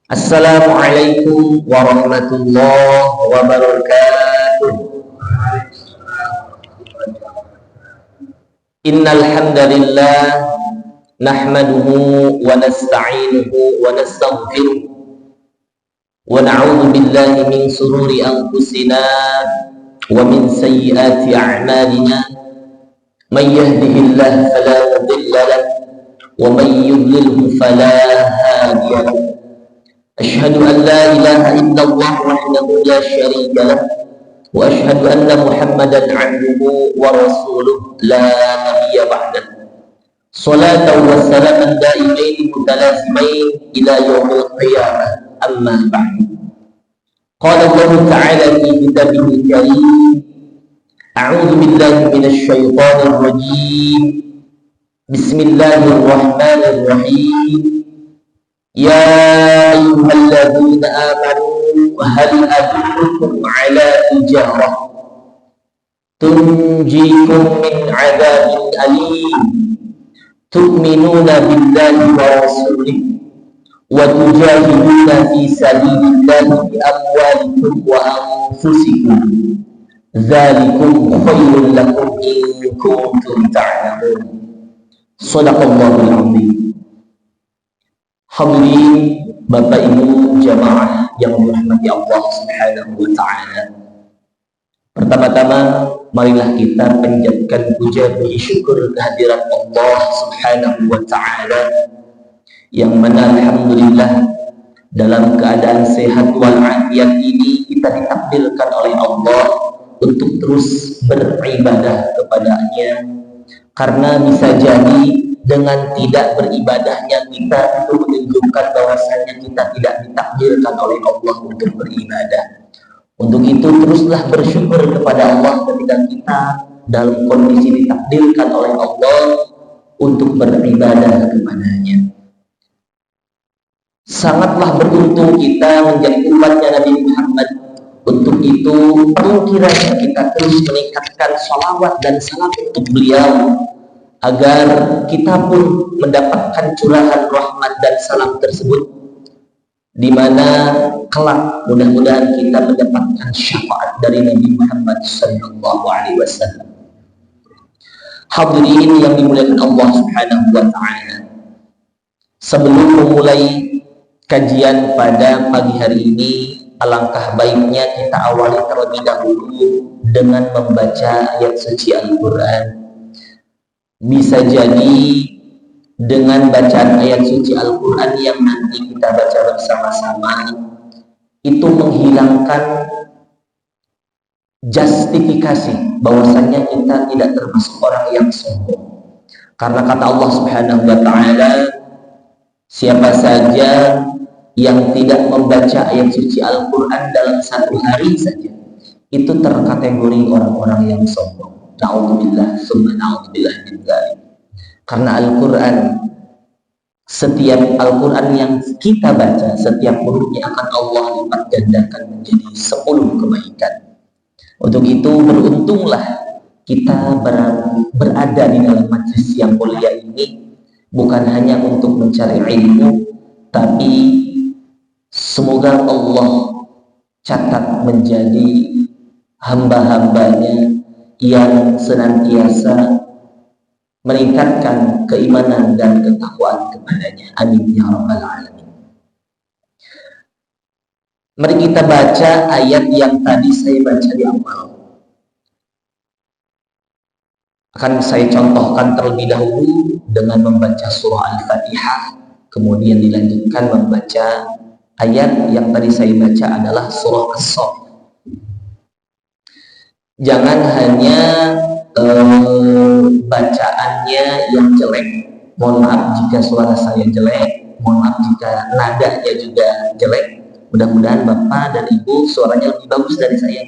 Assalamualaikum warahmatullahi wabarakatuh. Innal hamdalillah nahmaduhu wa nasta'inuhu wa nastaghfiruh wa na'udzu billahi min shururi anfusina wa min sayyiati a'malina. Man yahdihillahu fala mudilla lahu wa man yudlilhu fala hadiya lahu. Asyhadu an la ilaha illallah wahdahu la syarika lah wa asyhadu anna Muhammadan 'abduhu wa rasuluh la nabiyya ba'dah. Shalatan wa salaman da'imain mutalazimain ila yaumil qiyamah, amma ba'd. Qala Allah ta'ala fi kitabihil karim, a'udzu billahi minasy syaithanir rajim. Bismillahirrahmanirrahim. Ya ayyuhalladzina amanu hal adullukum ala tijarah tunjikum min 'adzabin alim tu'minuna billahi wa rasulihi wa tujahiduna fi sabilillahi bi amwalikum wa anfusikum dzalikum khairul lakum in kuntum ta'lamun. Shadaqallahul 'azim. Hadirin Bapak Ibu jamaah yang dirahmati Allah Subhanahu wa taala. Pertama-tama marilah kita panjatkan puja puji syukur kehadirat Allah Subhanahu wa taala yang mana alhamdulillah dalam keadaan sehat walafiat ini kita ditakdirkan oleh Allah untuk terus beribadah kepada-Nya, karena bisa jadi dengan tidak beribadahnya kita itu menunjukkan bahwasanya kita tidak ditakdirkan oleh Allah untuk beribadah. Untuk itu teruslah bersyukur kepada Allah ketika kita dalam kondisi ditakdirkan oleh Allah untuk beribadah kepada-Nya. Sangatlah beruntung kita menjadi umatnya Nabi Muhammad. Untuk itu perlu kiranya kita terus meningkatkan sholawat dan salam untuk beliau, agar kita pun mendapatkan curahan rahmat dan salam tersebut, di mana kelak mudah-mudahan kita mendapatkan syafaat dari Nabi Muhammad sallallahu alaihi wasallam. Hadirin yang dimuliakan Allah Subhanahu wa taala. Sebelum memulai kajian pada pagi hari ini, alangkah baiknya kita awali terlebih dahulu dengan membaca ayat suci Al-Qur'an. Bisa jadi dengan bacaan ayat suci Al-Quran yang nanti kita baca bersama-sama itu menghilangkan justifikasi bahwasanya kita tidak termasuk orang yang sombong. Karena kata Allah Subhanahu wa taala, siapa saja yang tidak membaca ayat suci Al-Quran dalam satu hari saja, itu terkategori orang-orang yang sombong. Na'udzubillah, summa na'udzubillah min dzalik. Karena Al-Quran, setiap Al-Quran yang kita baca, setiap hurufnya akan Allah lipat gandakan menjadi 10 kebaikan. Untuk itu beruntunglah kita berada di dalam majlis yang mulia ini, bukan hanya untuk mencari ilmu, tapi semoga Allah catat menjadi hamba-hambanya yang senantiasa meningkatkan keimanan dan ketakwaan kepadanya. Amin ya rabbal alamin. Mari kita baca ayat yang tadi saya baca di awal. Akan saya contohkan terlebih dahulu dengan membaca surah Al-Fatihah, kemudian dilanjutkan membaca ayat yang tadi saya baca adalah surah As-Saff. Jangan hanya bacaannya yang jelek. Mohon maaf jika suara saya jelek, mohon maaf jika nadanya juga jelek. Mudah-mudahan Bapak dan Ibu suaranya lebih bagus dari saya.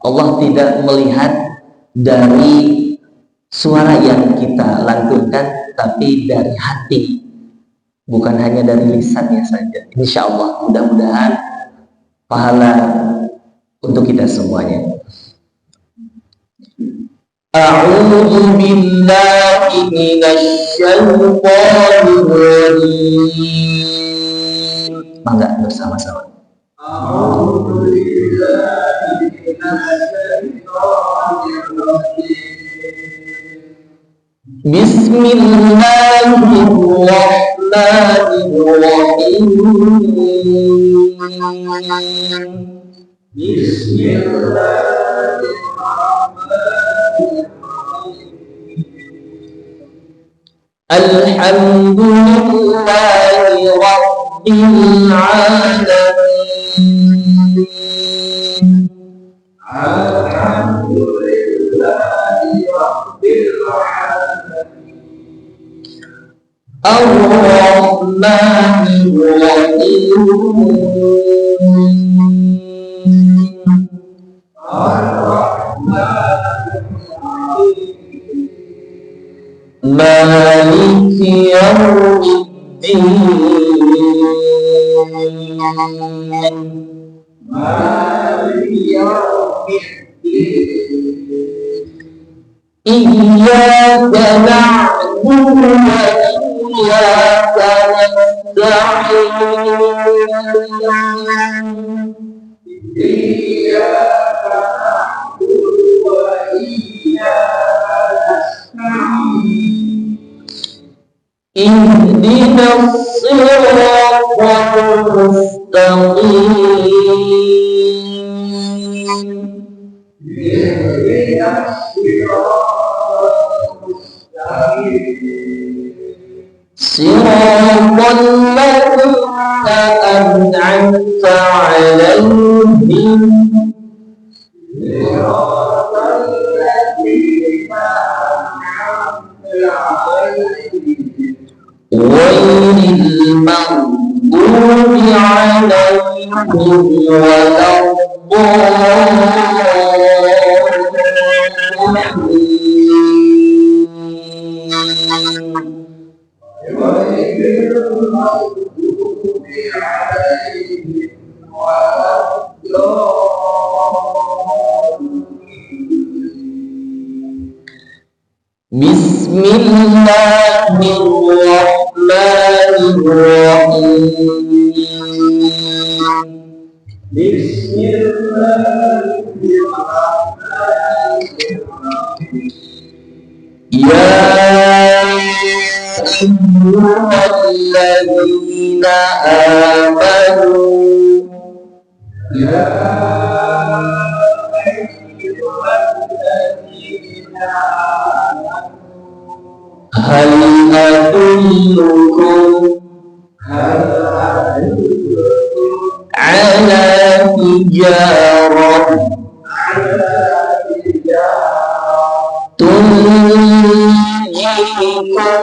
Allah tidak melihat dari suara yang kita lantunkan, tapi dari hati, bukan hanya dari lisannya saja. Insya Allah mudah-mudahan pahala untuk kita semuanya. A'udzu billahi minasy syaithanir rajim. Mangga bersama-sama. Bismillahirrahmanirrahim. Alhamdulillahi Rabbil Alamin. Alhamdulillahi Rabbil Alamin. Ar-Rahmanir Rahim. Maliki yaumiddin. Maliki yaumiddin. Iyyaka na'budu wa iyyaka nasta'in. Iyyaka na'budu wa iyyaka nasta'in. Ihdinas siratal mustaqim. Ihdinas siratal mustaqim. Siratal ladzina an'amta 'alaihim. Siratal ladzina an'amta 'alaihim. Ghairil maghdubi 'alaihim Bismillahirrahmanirrahim. Bismillahirrahmanirrahim. Ya ayyuhalladzina amanu. Ya ayyuhalladzina amanu. Hal adullukum ala tijarah tunjikum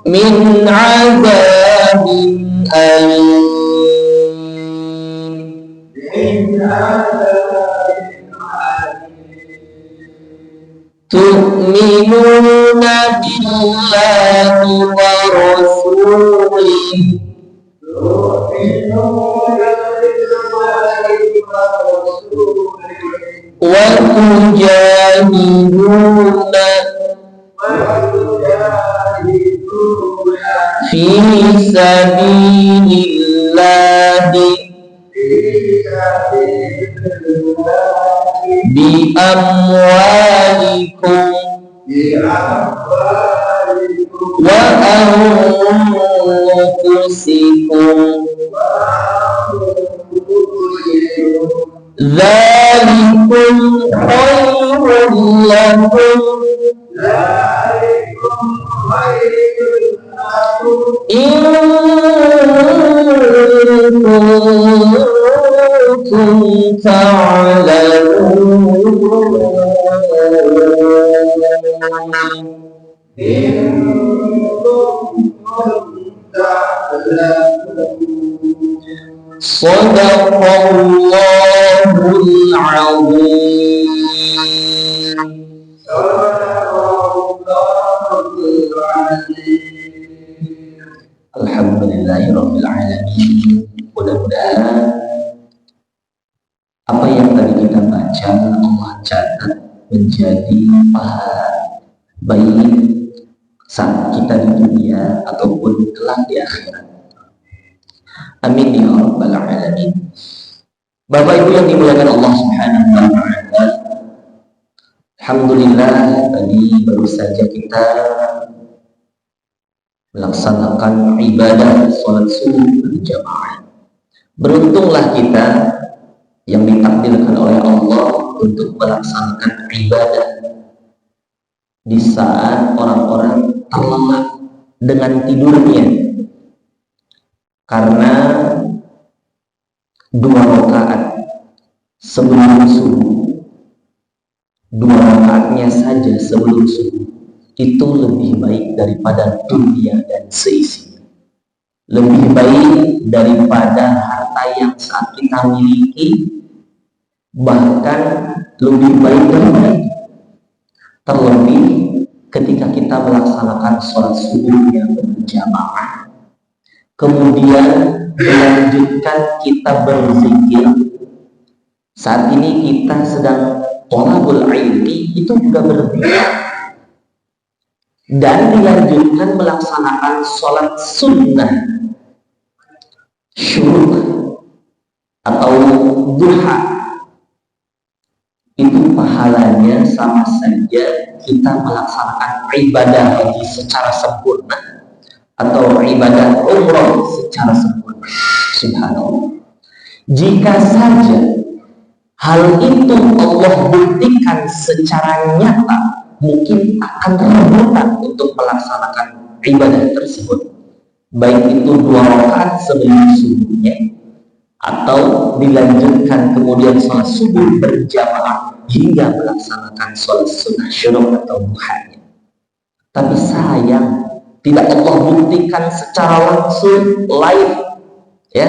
min azabin alim. Tu'minuna billahi wa rasulihi wa tujahiduna fi sabilillahi bi amwalikum wa anfusikum. Dzalikum khairun lakum in kuntum ta'lamun. Shadaqallahul azim. Alhamdulillahirabbil alamin. Mudah-mudahan apa yang tadi kita baca Allah catat menjadi pahala baik saat kita di dunia ataupun kelak di akhirat. Amin ya rabbal alamin. Bapak Ibu yang dimuliakan Allah Subhanahu wa taala, alhamdulillah tadi baru saja kita melaksanakan ibadah salat subuh berjamaah. Beruntunglah kita yang ditakdirkan oleh Allah untuk melaksanakan ibadah di saat orang-orang terlelap dengan tidurnya, karena 2 rakaat sebelum subuh, 2 rakaatnya saja sebelum subuh itu lebih baik daripada dunia dan seisinya, lebih baik daripada harta yang saat kita miliki, bahkan lebih baik daripada itu. Terlebih ketika kita melaksanakan sholat subuhnya berjamaah, kemudian melanjutkan kita berzikir. Saat ini kita sedang thalabul ilmi, itu juga berzikir, dan dilanjutkan melaksanakan sholat sunnah syuruk atau duha. Itu pahalanya sama saja kita melaksanakan ibadah haji secara sempurna atau ibadah umroh secara sempurna. Subhanallah. Jika saja hal itu Allah buktikan secara nyata, mungkin akan rebutan untuk melaksanakan ibadah tersebut, baik itu 2 rakaat sebelum subuhnya atau dilanjutkan kemudian sholat subuh berjamaah hingga melaksanakan sholat sunnah syuruk atau duhanya. Tapi sayang, tidak Allah buktikan secara langsung live ya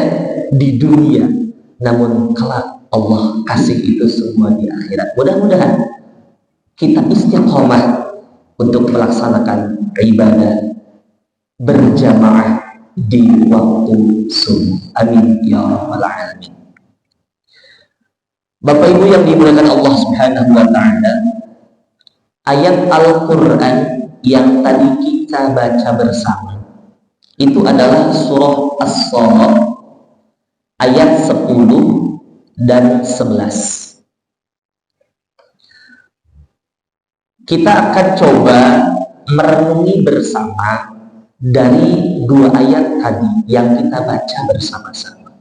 di dunia, namun kelak Allah kasih itu semua di akhirat. Mudah-mudahan kita istiqomah untuk melaksanakan ibadah berjamaah di waktu subuh. Amin ya rabbal alamin. Bapak Ibu yang dimuliakan Allah Subhanahu wa taala, ayat Al-Qur'an yang tadi kita baca bersama itu adalah surah As-Salat ayat 10 dan 11. Kita akan coba merenungi bersama dari 2 ayat tadi yang kita baca bersama-sama,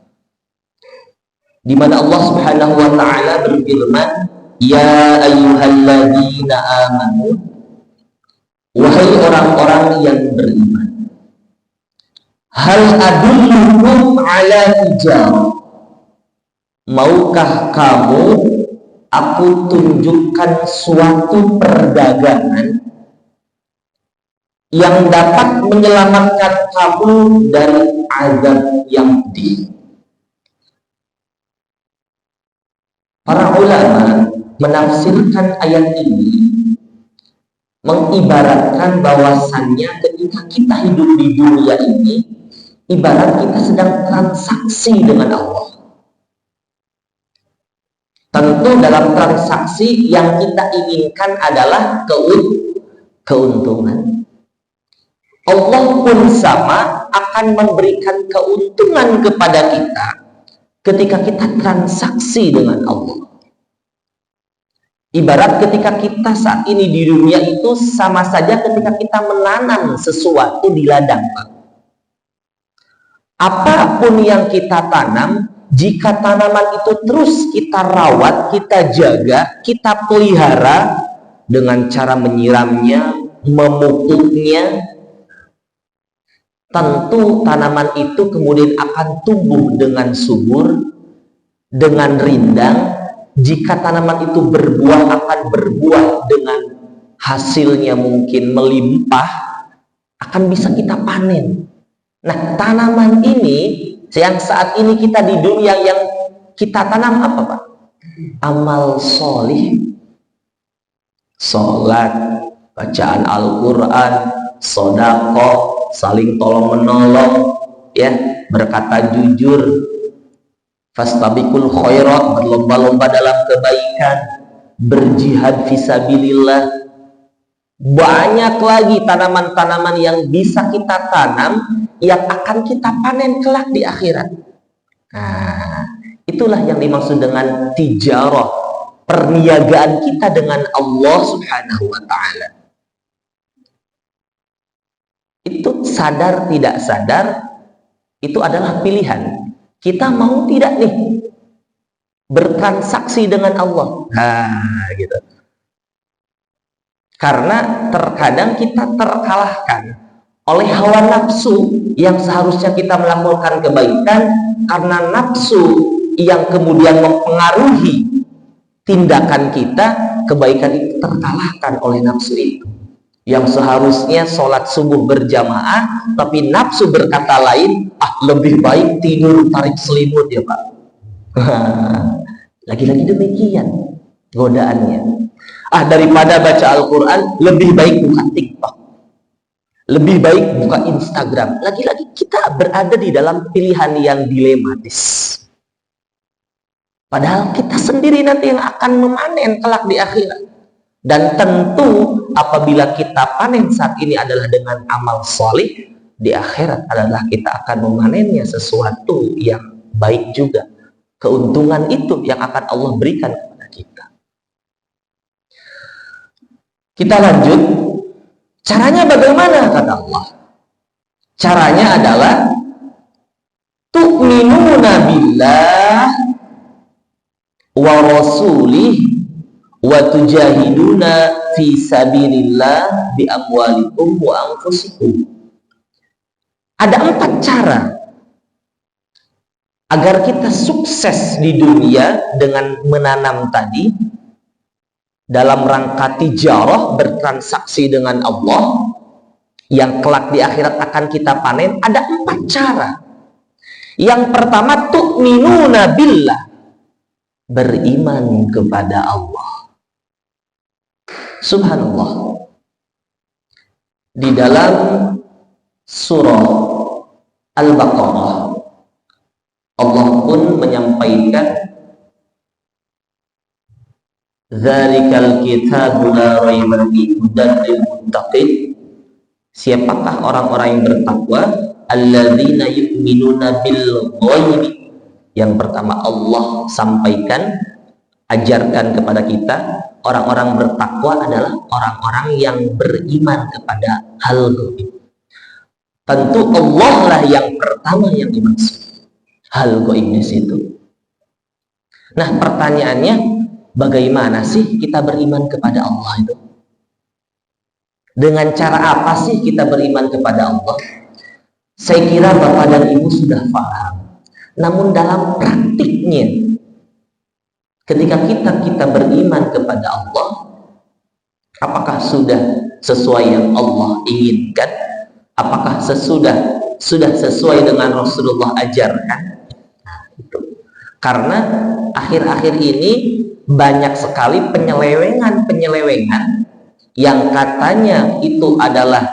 di mana Allah Subhanahu wa taala berfirman, ya ayyuhalladzina amanu, wahai orang-orang yang beriman, hal adullukum ala tijarah, maukah kamu aku tunjukkan suatu perdagangan yang dapat menyelamatkan kamu dari azab yang pedih. Para ulama menafsirkan ayat ini mengibaratkan bahwasannya ketika kita hidup di dunia ini, ibarat kita sedang transaksi dengan Allah. Tentu dalam transaksi yang kita inginkan adalah keuntungan. Allah pun sama akan memberikan keuntungan kepada kita ketika kita transaksi dengan Allah. Ibarat ketika kita saat ini di dunia itu sama saja ketika kita menanam sesuatu di ladang. Apapun yang kita tanam, jika tanaman itu terus kita rawat, kita jaga, kita pelihara dengan cara menyiramnya, memupuknya, tentu tanaman itu kemudian akan tumbuh dengan subur, dengan rindang. Jika tanaman itu berbuah, akan berbuah dengan hasilnya mungkin melimpah, akan bisa kita panen. Nah, tanaman ini yang saat ini kita di dunia yang kita tanam apa Pak? Amal solih, sholat, bacaan Al-Quran, sodako, saling tolong menolong, ya, berkata jujur, fastabiqul khairat, berlomba-lomba dalam kebaikan, berjihad fisabilillah, Banyak lagi tanaman-tanaman yang bisa kita tanam yang akan kita panen kelak di akhirat. Nah, itulah yang dimaksud dengan tijarah, perniagaan kita dengan Allah Subhanahu wa taala. Itu sadar tidak sadar, itu adalah pilihan. Kita mau tidak nih bertransaksi dengan Allah. Nah, gitu. Karena terkadang kita terkalahkan oleh hawa nafsu yang seharusnya kita melakukan kebaikan, karena nafsu yang kemudian mempengaruhi tindakan kita, kebaikan itu terkalahkan oleh nafsu itu. Yang seharusnya sholat subuh berjamaah, tapi nafsu berkata lain, lebih baik tidur tarik selimut ya Pak. Lagi-lagi demikian godaannya. Daripada baca Al-Quran, lebih baik buka TikTok, lebih baik buka Instagram. Lagi-lagi kita berada di dalam pilihan yang dilematis. Padahal kita sendiri nanti yang akan memanen kelak di akhirat. Dan tentu apabila kita panen saat ini adalah dengan amal soleh, di akhirat adalah kita akan memanennya sesuatu yang baik juga. Keuntungan itu yang akan Allah berikan kepada kita. Kita lanjut. Caranya bagaimana kata Allah? Caranya adalah tu'minuna billah wa rasulih wa tujahiduna fi sabilillah bi amwalikum wa anfusikum. Ada 4 cara agar kita sukses di dunia dengan menanam tadi, dalam rangka tijarah, bertransaksi dengan Allah yang kelak di akhirat akan kita panen. Ada 4 cara. Yang pertama, tu'minuna billah, beriman kepada Allah. Subhanallah, di dalam surah Al-Baqarah Allah pun menyampaikan, Dzalikal kitabu la raiba fihi hudan lil muttaqin. Siapakah orang-orang yang bertakwa? Alladzina yu'minuna bil ghaibi. Yang pertama Allah sampaikan, ajarkan kepada kita, orang-orang bertakwa adalah orang-orang yang beriman kepada hal gaib. Tentu Allah lah yang pertama yang dimaksud hal gaib di situ. Nah, pertanyaannya, bagaimana sih kita beriman kepada Allah itu? Dengan cara apa sih kita beriman kepada Allah? Saya kira Bapak dan Ibu sudah paham. Namun dalam praktiknya, ketika kita beriman kepada Allah, apakah sudah sesuai yang Allah inginkan? Apakah sudah sesuai dengan Rasulullah ajarkan? Nah, itu. Karena akhir-akhir ini banyak sekali penyelewengan yang katanya itu adalah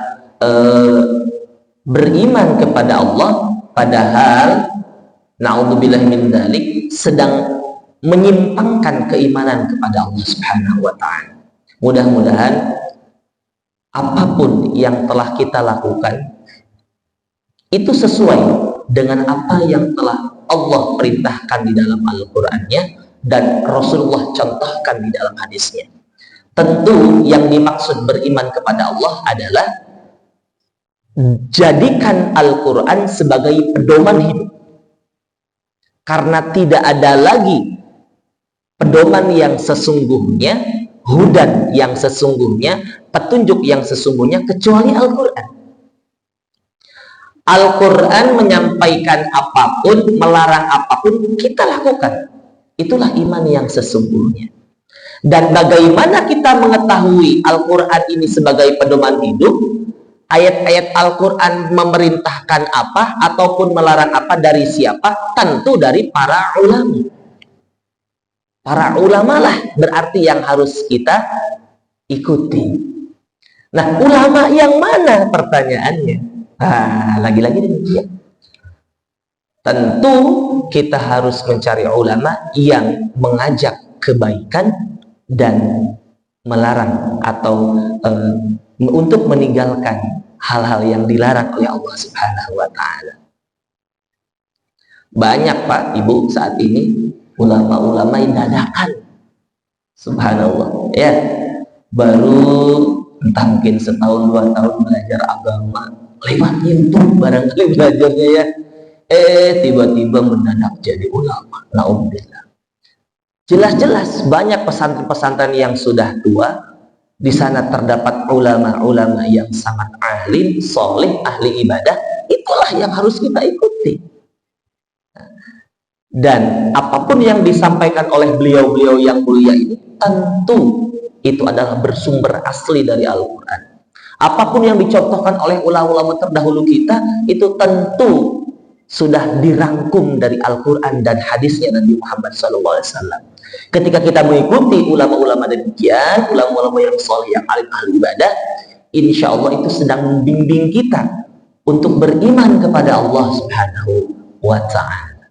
beriman kepada Allah, padahal na'udzubillah min dzalik sedang menyimpangkan keimanan kepada Allah Subhanahu wa taala. Mudah-mudahan apapun yang telah kita lakukan itu sesuai dengan apa yang telah Allah perintahkan di dalam Al-Qur'annya dan Rasulullah contohkan di dalam hadisnya. Tentu yang dimaksud beriman kepada Allah adalah jadikan Al-Quran sebagai pedoman hidup. Karena tidak ada lagi pedoman yang sesungguhnya, hudan yang sesungguhnya, petunjuk yang sesungguhnya kecuali Al-Quran. Al-Quran menyampaikan apapun, melarang apapun, kita lakukan. Itulah iman yang sesungguhnya. Dan bagaimana kita mengetahui Al-Quran ini sebagai pedoman hidup? Ayat-ayat Al-Quran memerintahkan apa ataupun melarang apa dari siapa? Tentu dari para ulama. Para ulama lah berarti yang harus kita ikuti. Nah, ulama yang mana pertanyaannya? Lagi-lagi demikian. Tentu kita harus mencari ulama yang mengajak kebaikan dan melarang atau untuk meninggalkan hal-hal yang dilarang oleh Allah Subhanahu wa Ta'ala. Banyak Pak Ibu saat ini ulama-ulama yang dadakan, subhanallah ya, baru entah mungkin setahun 2 tahun belajar agama, lewat YouTube barangkali belajarnya ya, tiba-tiba mendadak jadi ulama. Naudzubillah. Jelas-jelas banyak pesantren-pesantren yang sudah tua, di sana terdapat ulama-ulama yang sangat alim, soleh, ahli ibadah. Itulah yang harus kita ikuti. Dan apapun yang disampaikan oleh beliau-beliau yang mulia ini, tentu itu adalah bersumber asli dari Al-Quran. Apapun yang dicontohkan oleh ulama-ulama terdahulu kita, itu tentu sudah dirangkum dari Al-Quran dan hadisnya Nabi Muhammad SAW. Ketika kita mengikuti ulama-ulama demikian, ulama-ulama yang soleh, yang alim, ahli ibadah, insya Allah itu sedang membimbing kita untuk beriman kepada Allah Subhanahu wa Ta'ala.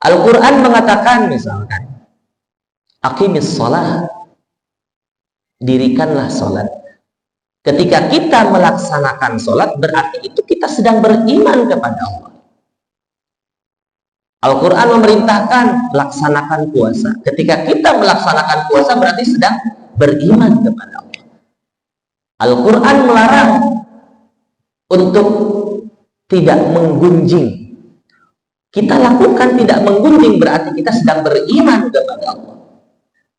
Al-Quran mengatakan misalkan, aqimis shalah, dirikanlah sholat. Ketika kita melaksanakan sholat, berarti itu kita sedang beriman kepada Allah. Al-Quran memerintahkan laksanakan puasa. Ketika kita melaksanakan puasa, berarti sedang beriman kepada Allah. Al-Quran melarang untuk tidak menggunjing. Kita lakukan tidak menggunjing, berarti kita sedang beriman kepada Allah.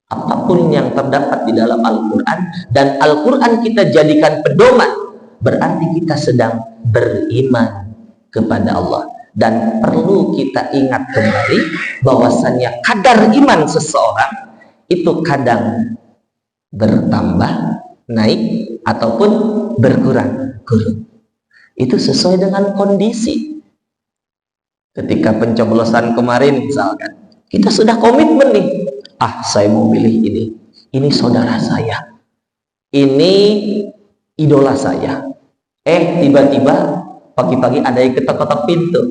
Apapun yang terdapat di dalam Al-Quran, dan Al-Quran kita jadikan pedoman, berarti kita sedang beriman kepada Allah. Dan perlu kita ingat kembali bahwasannya kadar iman seseorang itu kadang bertambah, naik, ataupun berkurang. Itu sesuai dengan kondisi. Ketika pencoblosan kemarin misalkan, kita sudah komitmen nih, saya mau pilih ini saudara saya, ini idola saya. Tiba-tiba pagi-pagi ada yang ketok-ketok pintu,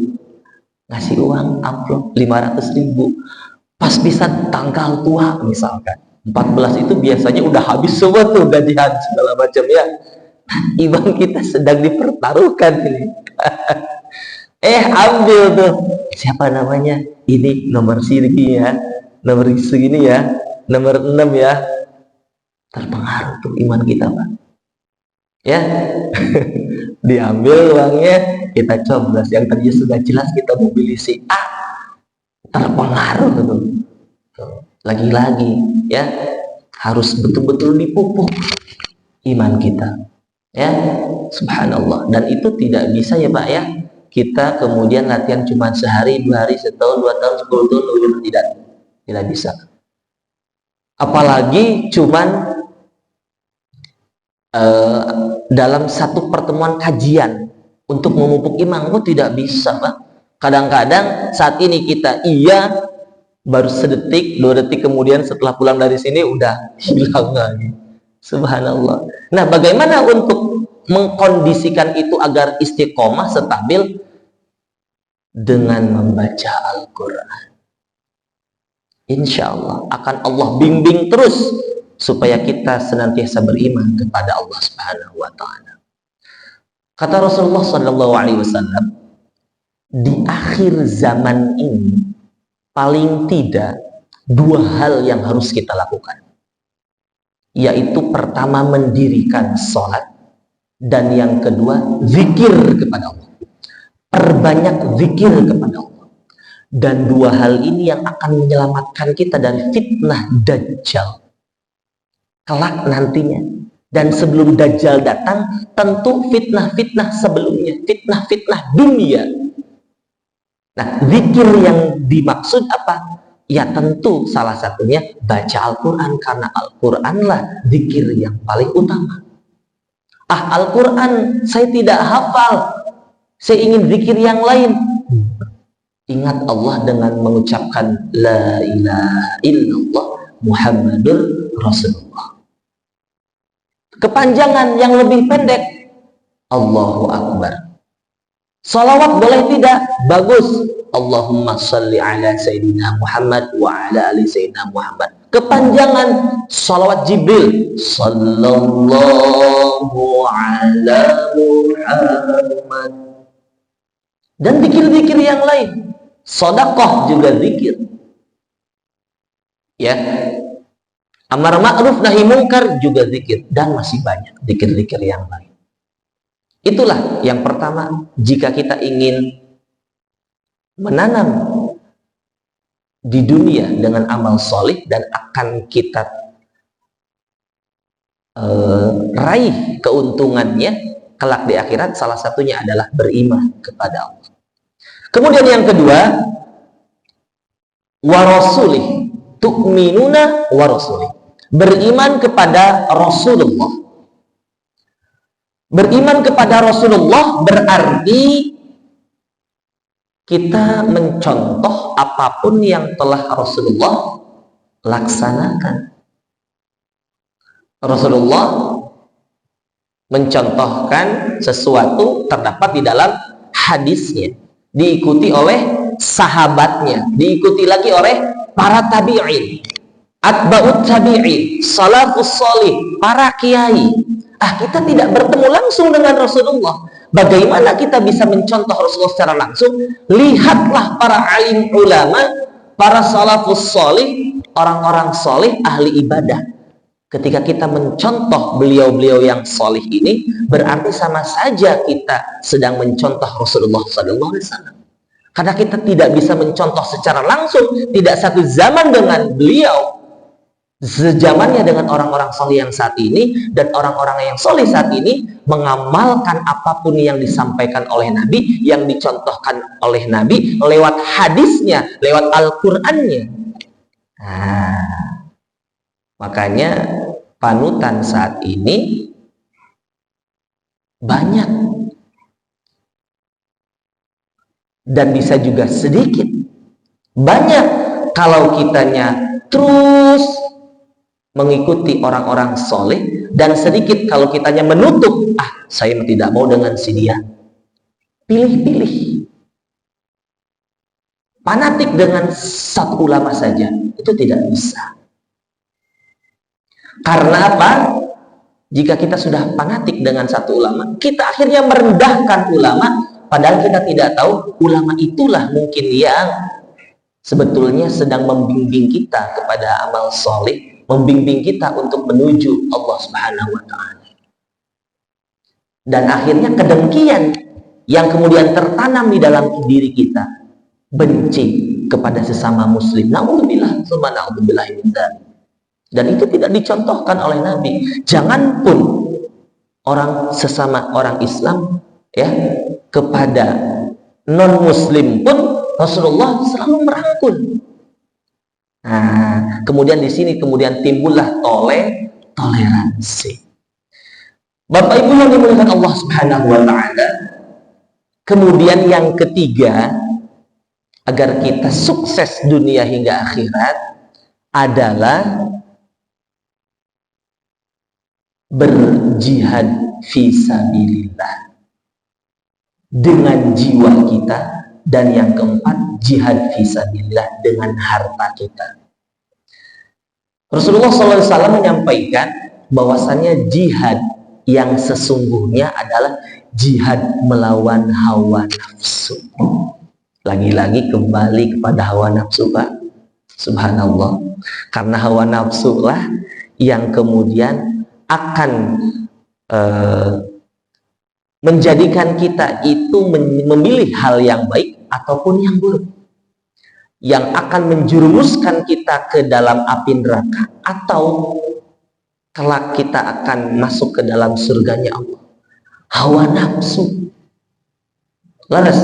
ngasih uang amplop 500.000. Pas bisa tanggal tua misalkan 14 itu biasanya udah habis semua tuh gajian segala macam ya. Iman kita sedang dipertaruhkan ini. Ambil tuh, siapa namanya, ini nomor segini ya, nomor segini ya, nomor 6 ya. Terpengaruh tuh iman kita Pak ya. Diambil uangnya, kita coblos. Yang tadinya sudah jelas kita mau pilih si A, terpengaruh tuh. Lagi-lagi ya, harus betul-betul dipupuk iman kita ya, subhanallah. Dan itu tidak bisa ya Pak ya, kita kemudian latihan cuma sehari, 2 hari, setahun, 2 tahun, 10 tahun, tidak bisa. Apalagi cuman dalam satu pertemuan kajian untuk memupuk iman, tidak bisa Pak. Kadang-kadang saat ini kita baru sedetik, 2 detik kemudian setelah pulang dari sini udah hilang lagi. Subhanallah. Nah, bagaimana untuk mengkondisikan itu agar istiqomah, stabil? Dengan membaca Al-Quran. Insya Allah akan Allah bimbing terus supaya kita senantiasa beriman kepada Allah Subhanahu wa Ta'ala. Kata Rasulullah Sallallahu Alaihi Wasallam, di akhir zaman ini paling tidak 2 hal yang harus kita lakukan, yaitu pertama mendirikan sholat, dan yang kedua zikir kepada Allah. Perbanyak zikir kepada Allah. Dan 2 hal ini yang akan menyelamatkan kita dari fitnah Dajjal kelak nantinya. Dan sebelum Dajjal datang, tentu fitnah-fitnah sebelumnya, fitnah-fitnah dunia. Nah, zikir yang dimaksud apa? Ya tentu salah satunya baca Al-Quran, karena Al-Quranlah zikir yang paling utama. Al-Quran saya tidak hafal, saya ingin zikir yang lain. Ingat Allah dengan mengucapkan La ilaha illallah Muhammadur Rasulullah. Kepanjangan yang lebih pendek, Allahu Akbar. Salawat boleh tidak? Bagus. Allahumma salli ala Sayyidina Muhammad wa ala ali Sayyidina Muhammad. kepanjangan salawat Jibril, sallallahu ala Muhammad, dan zikir-zikir yang lain. Sedekah juga zikir, ya. Amar ma'ruf nahi mungkar juga zikir, dan masih banyak zikir-zikir yang lain. Itulah yang pertama, jika kita ingin menanam di dunia dengan amal solih dan akan kita raih keuntungannya kelak di akhirat, salah satunya adalah beriman kepada Allah. Kemudian yang kedua, wa rasulih, tu'minuna wa rasulih, beriman kepada Rasulullah. Beriman kepada Rasulullah berarti kita mencontoh apapun yang telah Rasulullah laksanakan. Rasulullah mencontohkan sesuatu terdapat di dalam hadisnya, diikuti oleh sahabatnya, diikuti lagi oleh para tabi'in, atba'ut tabi'in, salafus salih, para kiai. Kita tidak bertemu langsung dengan Rasulullah. Bagaimana kita bisa mencontoh Rasulullah secara langsung? Lihatlah para alim ulama, para salafus salih, orang-orang salih, ahli ibadah. Ketika kita mencontoh beliau-beliau yang salih ini, berarti sama saja kita sedang mencontoh Rasulullah SAW. Karena kita tidak bisa mencontoh secara langsung, tidak satu zaman dengan beliau, sejamannya dengan orang-orang soleh yang saat ini, dan orang-orang yang soleh saat ini mengamalkan apapun yang disampaikan oleh Nabi, yang dicontohkan oleh Nabi lewat hadisnya, lewat Al-Qur'annya. Makanya panutan saat ini banyak dan bisa juga sedikit. Banyak kalau kitanya terus mengikuti orang-orang soleh, dan sedikit kalau kitanya menutup, saya tidak mau dengan si dia. Pilih-pilih. Fanatik dengan satu ulama saja, itu tidak bisa. Karena apa? Jika kita sudah fanatik dengan satu ulama, kita akhirnya merendahkan ulama, padahal kita tidak tahu ulama itulah mungkin yang sebetulnya sedang membimbing kita kepada amal soleh, membimbing kita untuk menuju Allah Subhanahu wa Ta'ala. Dan akhirnya kedengkian yang kemudian tertanam di dalam diri kita, benci kepada sesama muslim. Na'udzubillah, summa na'udzubillah min dzalik. Dan itu tidak dicontohkan oleh Nabi. Jangan pun orang sesama orang Islam, ya, kepada non muslim pun Rasulullah selalu merangkul. Kemudian di sini kemudian timbullah toleransi. Bapak Ibu yang dimuliakan Allah Subhanahu wa Ta'ala. Kemudian yang ketiga, agar kita sukses dunia hingga akhirat, adalah berjihad fisabilillah dengan jiwa kita. Dan yang keempat, jihad fisabilillah dengan harta kita. Rasulullah SAW menyampaikan bahwasannya jihad yang sesungguhnya adalah jihad melawan hawa nafsu. Lagi-lagi kembali kepada hawa nafsu, Pak. Subhanallah. Karena hawa nafsu lah yang kemudian akan menjadikan kita itu memilih hal yang baik ataupun yang buruk, yang akan menjerumuskan kita ke dalam api neraka atau kelak kita akan masuk ke dalam surganya Allah. Hawa nafsu, laras,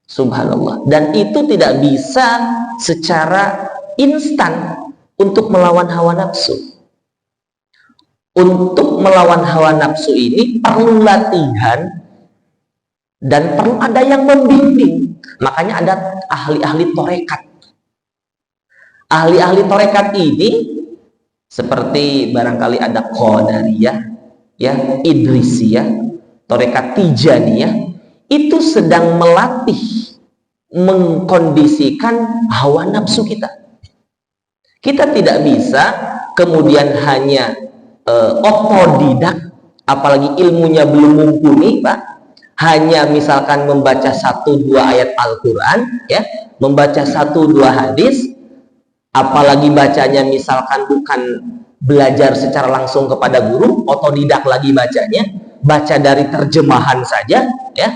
subhanallah. Dan itu tidak bisa secara instan untuk melawan hawa nafsu. Untuk melawan hawa nafsu ini perlu latihan dan perlu ada yang membimbing. Makanya ada ahli-ahli torekat. Ahli-ahli torekat ini seperti barangkali ada Qadariyah, ya, Idrisiyah, torekat Tijaniyah, itu sedang melatih, mengkondisikan hawa nafsu kita. Kita tidak bisa kemudian hanya otodidak, apalagi ilmunya belum mumpuni, Pak, hanya misalkan membaca 1-2 ayat Al-Quran, ya, membaca 1-2 hadis, apalagi bacanya misalkan bukan belajar secara langsung kepada guru, otodidak lagi bacanya, baca dari terjemahan saja, ya,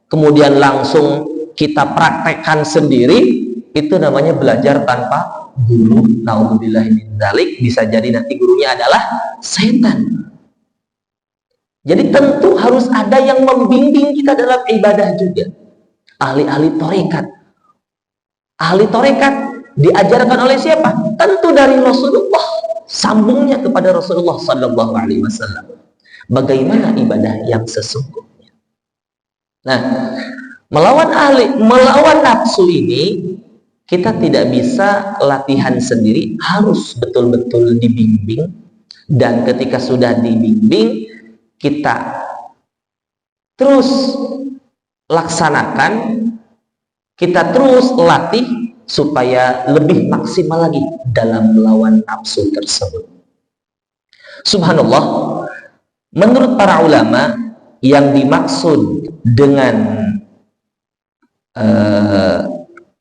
kemudian langsung kita praktekkan sendiri, itu namanya belajar tanpa guru. Naudzubillah min dzalik, bisa jadi nanti gurunya adalah setan. Jadi tentu harus ada yang membimbing kita dalam ibadah juga. Ahli-ahli tarekat. Ahli tarekat diajarkan oleh siapa? Tentu dari Rasulullah. Sambungnya kepada Rasulullah Sallallahu Alaihi Wasallam. Bagaimana ibadah yang sesungguhnya? Nah, melawan nafsu ini kita tidak bisa latihan sendiri, harus betul-betul dibimbing. Dan ketika sudah dibimbing, kita terus laksanakan, kita terus latih supaya lebih maksimal lagi dalam melawan nafsu tersebut. Subhanallah, menurut para ulama, yang dimaksud dengan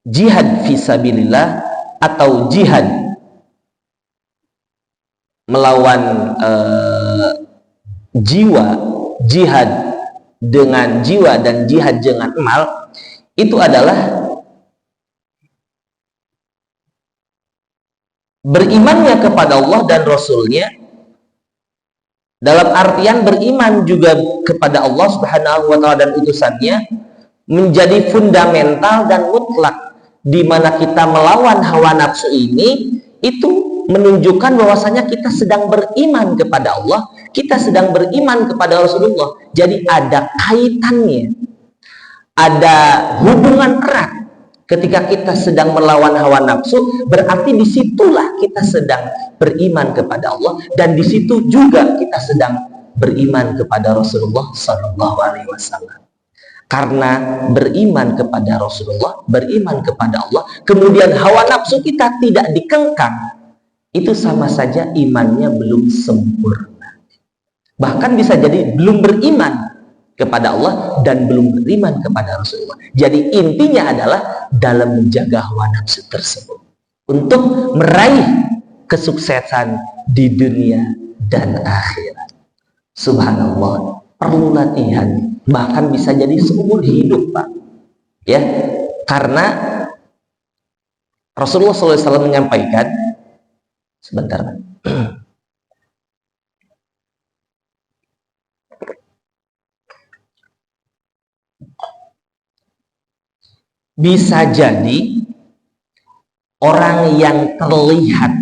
jihad fisabilillah atau jihad melawan jiwa, jihad dengan jiwa dan jihad dengan mal, itu adalah berimannya kepada Allah dan Rasulnya, dalam artian beriman juga kepada Allah Subhanahu wa Ta'ala dan utusannya, menjadi fundamental dan mutlak, di mana kita melawan hawa nafsu ini, itu menunjukkan bahwasanya kita sedang beriman kepada Allah, kita sedang beriman kepada Rasulullah. Jadi ada kaitannya, ada hubungan erat. Ketika kita sedang melawan hawa nafsu, berarti disitulah kita sedang beriman kepada Allah, dan disitu juga kita sedang beriman kepada Rasulullah Sallallahu Alaihi Wasallam. Karena beriman kepada Rasulullah, beriman kepada Allah, kemudian hawa nafsu kita tidak dikengkang, itu sama saja imannya belum sempurna. Bahkan bisa jadi belum beriman kepada Allah dan belum beriman kepada Rasulullah. Jadi intinya adalah dalam menjaga hawa nafsu tersebut untuk meraih kesuksesan di dunia dan akhirat. Subhanallah, perlu latihan, bahkan bisa jadi seumur hidup, Pak. Ya, karena Rasulullah SAW menyampaikan, sebentar, Pak. Bisa jadi orang yang terlihat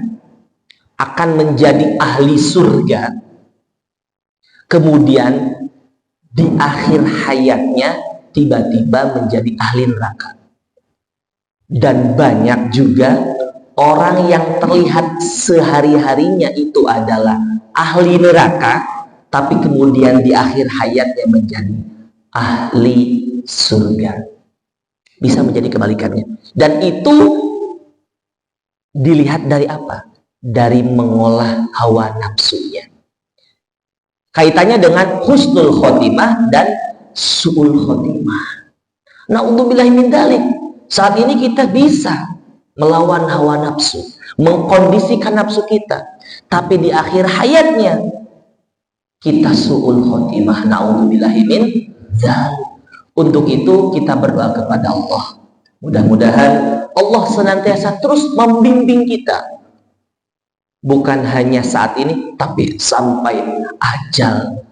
akan menjadi ahli surga, kemudian di akhir hayatnya tiba-tiba menjadi ahli neraka. Dan banyak juga orang yang terlihat sehari-harinya itu adalah ahli neraka, tapi kemudian di akhir hayatnya menjadi ahli surga. Bisa menjadi kebalikannya. Dan itu dilihat dari apa? Dari mengolah hawa nafsunya. Kaitannya dengan husnul khotimah dan su'ul khotimah. Na'udzubillahi min dzalik. Saat ini kita bisa melawan hawa nafsu, mengkondisikan nafsu kita, tapi di akhir hayatnya kita su'ul khotimah. Na'udzubillahi min dzalik. Untuk itu kita berdoa kepada Allah. Mudah-mudahan Allah senantiasa terus membimbing kita. Bukan hanya saat ini, tapi sampai ajal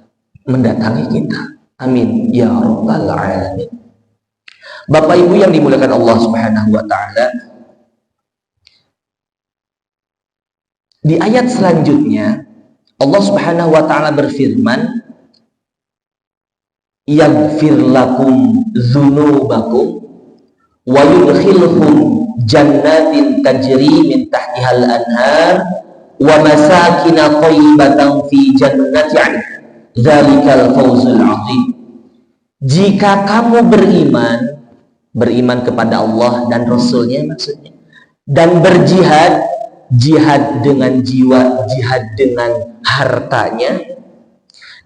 mendatangi kita. Amin ya rabbal alamin. Bapak Ibu yang dimuliakan Allah Subhanahu wa Ta'ala, di ayat selanjutnya Allah Subhanahu wa Ta'ala berfirman, yaghfir lakum dzunubakum wa yudkhilhum jannatin tajri min tahtihal anhar wa masakin thayyibatan fi jannati 'adn dzalikal fawzul 'adzim. Jika kamu beriman kepada Allah dan Rasulnya maksudnya, dan berjihad jihad dengan jiwa, jihad dengan hartanya,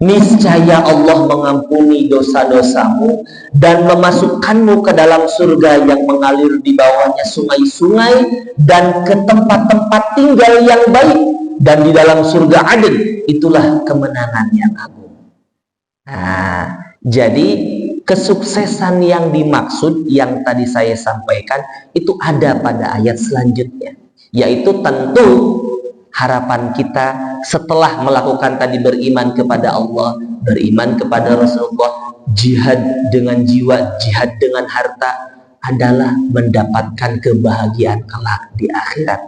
niscaya Allah mengampuni dosa-dosamu dan memasukkanmu ke dalam surga yang mengalir di bawahnya sungai-sungai dan ke tempat-tempat tinggal yang baik, dan di dalam surga Aden itulah kemenangan yang agung. Nah, jadi kesuksesan yang dimaksud yang tadi saya sampaikan itu ada pada ayat selanjutnya, yaitu tentu harapan kita setelah melakukan tadi beriman kepada Allah, beriman kepada Rasulullah, jihad dengan jiwa, jihad dengan harta, adalah mendapatkan kebahagiaan kelak di akhirat.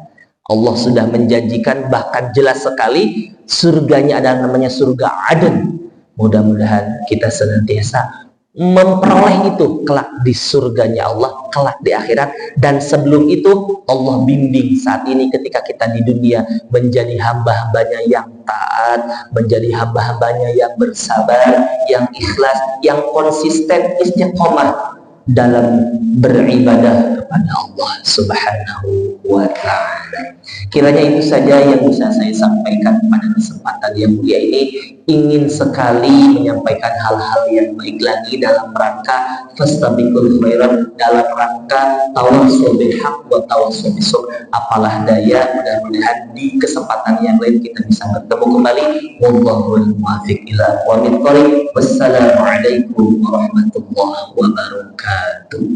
Allah sudah menjanjikan, bahkan jelas sekali, surganya adalah namanya surga Aden. Mudah-mudahan kita senantiasa memperoleh itu kelak di surganya Allah, kelak di akhirat. Dan sebelum itu Allah bimbing saat ini ketika kita di dunia menjadi hamba-hambanya yang taat, menjadi hamba-hambanya yang bersabar, yang ikhlas, yang konsisten, istiqomah dalam beribadah kepada Allah Subhanahu wa ta'ala. Kiranya itu saja yang bisa saya sampaikan pada kesempatan yang mulia ini. Ingin sekali menyampaikan hal-hal yang baik lagi dalam rangka fastabiqul khairat, dalam rangka tawassul bil haq wa tawassul bis sabr. Apalah daya, mudah-mudahan di kesempatan yang lain kita bisa bertemu kembali. Wallahul muwaffiq ila aqwamit thoriq. Wassalamualaikum warahmatullahi wabarakatuh.